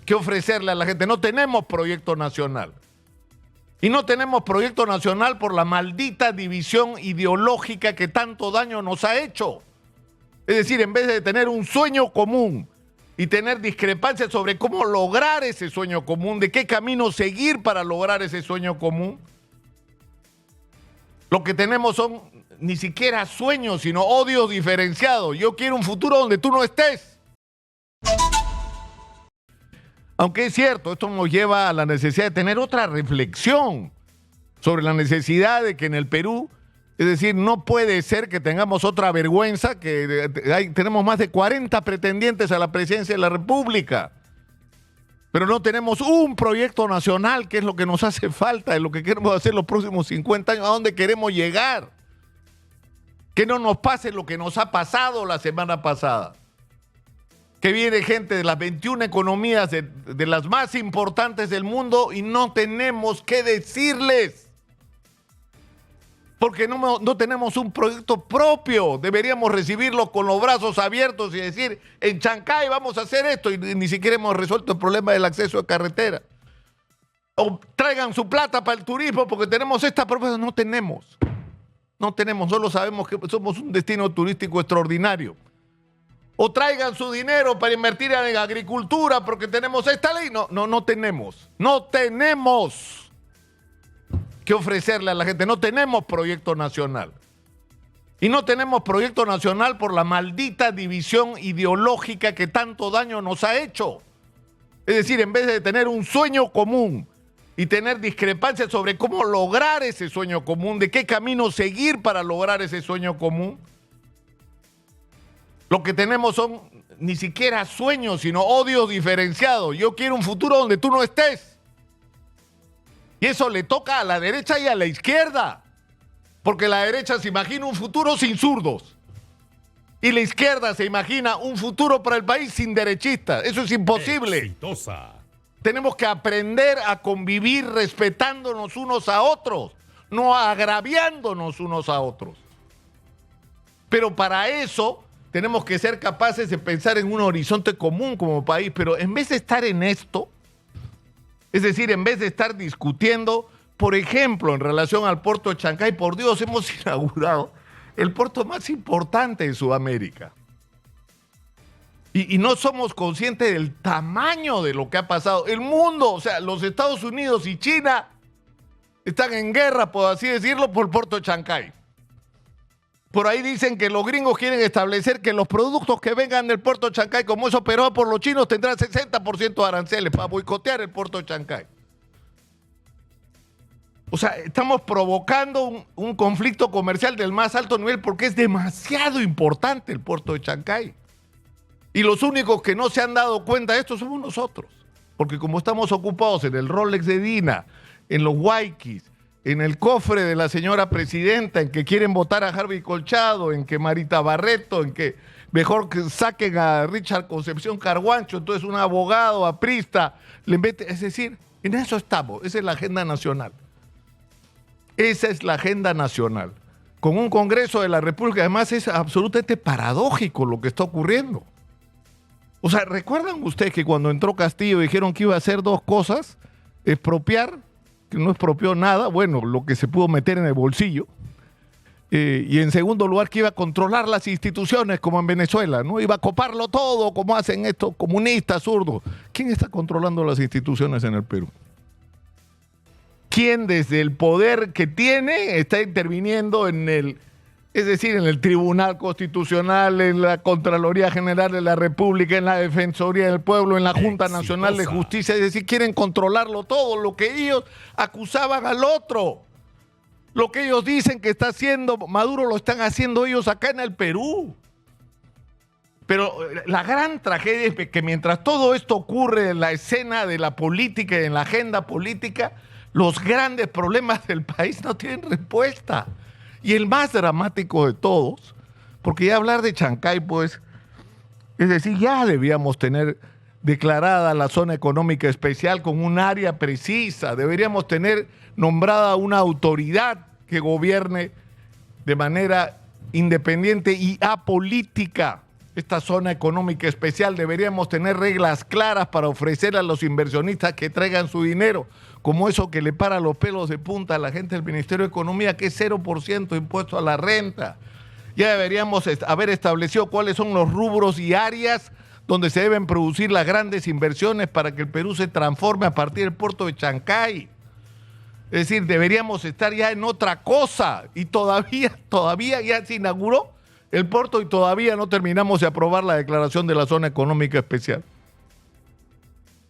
que ofrecerle a la gente. No tenemos proyecto nacional. Y no tenemos proyecto nacional por la maldita división ideológica que tanto daño nos ha hecho. Es decir, en vez de tener un sueño común y tener discrepancias sobre cómo lograr ese sueño común, de qué camino seguir para lograr ese sueño común, lo que tenemos son ni siquiera sueños, sino odios diferenciados. Yo quiero un futuro donde tú no estés. Aunque es cierto, esto nos lleva a la necesidad de tener otra reflexión sobre la necesidad de que en el Perú, es decir, no puede ser que tengamos otra vergüenza, que tenemos más de 40 pretendientes a la presidencia de la República, pero no tenemos un proyecto nacional, que es lo que nos hace falta, es lo que queremos hacer los próximos 50 años, a dónde queremos llegar. Que no nos pase lo que nos ha pasado la semana pasada. Que viene gente de las 21 economías de las más importantes del mundo y no tenemos qué decirles. Porque no tenemos un proyecto propio. Deberíamos recibirlo con los brazos abiertos y decir, en Chancay vamos a hacer esto, y ni siquiera hemos resuelto el problema del acceso a carretera. O traigan su plata para el turismo porque tenemos esta propuesta. No tenemos. No tenemos, solo sabemos que somos un destino turístico extraordinario. O traigan su dinero para invertir en agricultura porque tenemos esta ley. No tenemos. No tenemos que ofrecerle a la gente. No tenemos proyecto nacional. Y no tenemos proyecto nacional por la maldita división ideológica que tanto daño nos ha hecho. Es decir, en vez de tener un sueño común y tener discrepancias sobre cómo lograr ese sueño común, de qué camino seguir para lograr ese sueño común, lo que tenemos son ni siquiera sueños, sino odios diferenciados. Yo quiero un futuro donde tú no estés. Y eso le toca a la derecha y a la izquierda. Porque la derecha se imagina un futuro sin zurdos. Y la izquierda se imagina un futuro para el país sin derechistas. Eso es imposible. Exitosa. Tenemos que aprender a convivir respetándonos unos a otros, no agraviándonos unos a otros. Pero para eso tenemos que ser capaces de pensar en un horizonte común como país, pero en vez de estar en esto, es decir, en vez de estar discutiendo, por ejemplo, en relación al puerto de Chancay, por Dios, hemos inaugurado el puerto más importante de Sudamérica. Y no somos conscientes del tamaño de lo que ha pasado. El mundo, o sea, los Estados Unidos y China están en guerra, por así decirlo, por el puerto de Chancay. Por ahí dicen que los gringos quieren establecer que los productos que vengan del puerto de Chancay, como es operado por los chinos, tendrán 60% de aranceles para boicotear el puerto de Chancay. O sea, estamos provocando un conflicto comercial del más alto nivel porque es demasiado importante el puerto de Chancay. Y los únicos que no se han dado cuenta de esto somos nosotros. Porque como estamos ocupados en el Rolex de Dina, en los Waikis, en el cofre de la señora presidenta, en que quieren votar a Harvey Colchado, en que Marita Barreto, en que mejor que saquen a Richard Concepción Carguancho, entonces un abogado aprista, es decir, en eso estamos. Esa es la agenda nacional. Esa es la agenda nacional. Con un Congreso de la República, además es absolutamente paradójico lo que está ocurriendo. O sea, ¿recuerdan ustedes que cuando entró Castillo dijeron que iba a hacer dos cosas? Expropiar, que no expropió nada, bueno, lo que se pudo meter en el bolsillo. Y en segundo lugar, que iba a controlar las instituciones como en Venezuela, ¿no? Iba a coparlo todo como hacen estos comunistas zurdos. ¿Quién está controlando las instituciones en el Perú? ¿Quién desde el poder que tiene está interviniendo en el Tribunal Constitucional, en la Contraloría General de la República, en la Defensoría del Pueblo, en la Junta Nacional de Justicia? Es decir, quieren controlarlo todo, lo que ellos acusaban al otro. Lo que ellos dicen que está haciendo Maduro lo están haciendo ellos acá en el Perú. Pero la gran tragedia es que mientras todo esto ocurre en la escena de la política y en la agenda política, los grandes problemas del país no tienen respuesta. Y el más dramático de todos, porque ya hablar de Chancay, pues, es decir, ya debíamos tener declarada la zona económica especial con un área precisa, deberíamos tener nombrada una autoridad que gobierne de manera independiente y apolítica esta zona económica especial. Deberíamos tener reglas claras para ofrecer a los inversionistas que traigan su dinero, como eso que le para los pelos de punta a la gente del Ministerio de Economía, que es 0% impuesto a la renta. Ya deberíamos haber establecido cuáles son los rubros y áreas donde se deben producir las grandes inversiones para que el Perú se transforme a partir del puerto de Chancay. Es decir, deberíamos estar ya en otra cosa y todavía ya se inauguró el puerto y todavía no terminamos de aprobar la declaración de la zona económica especial.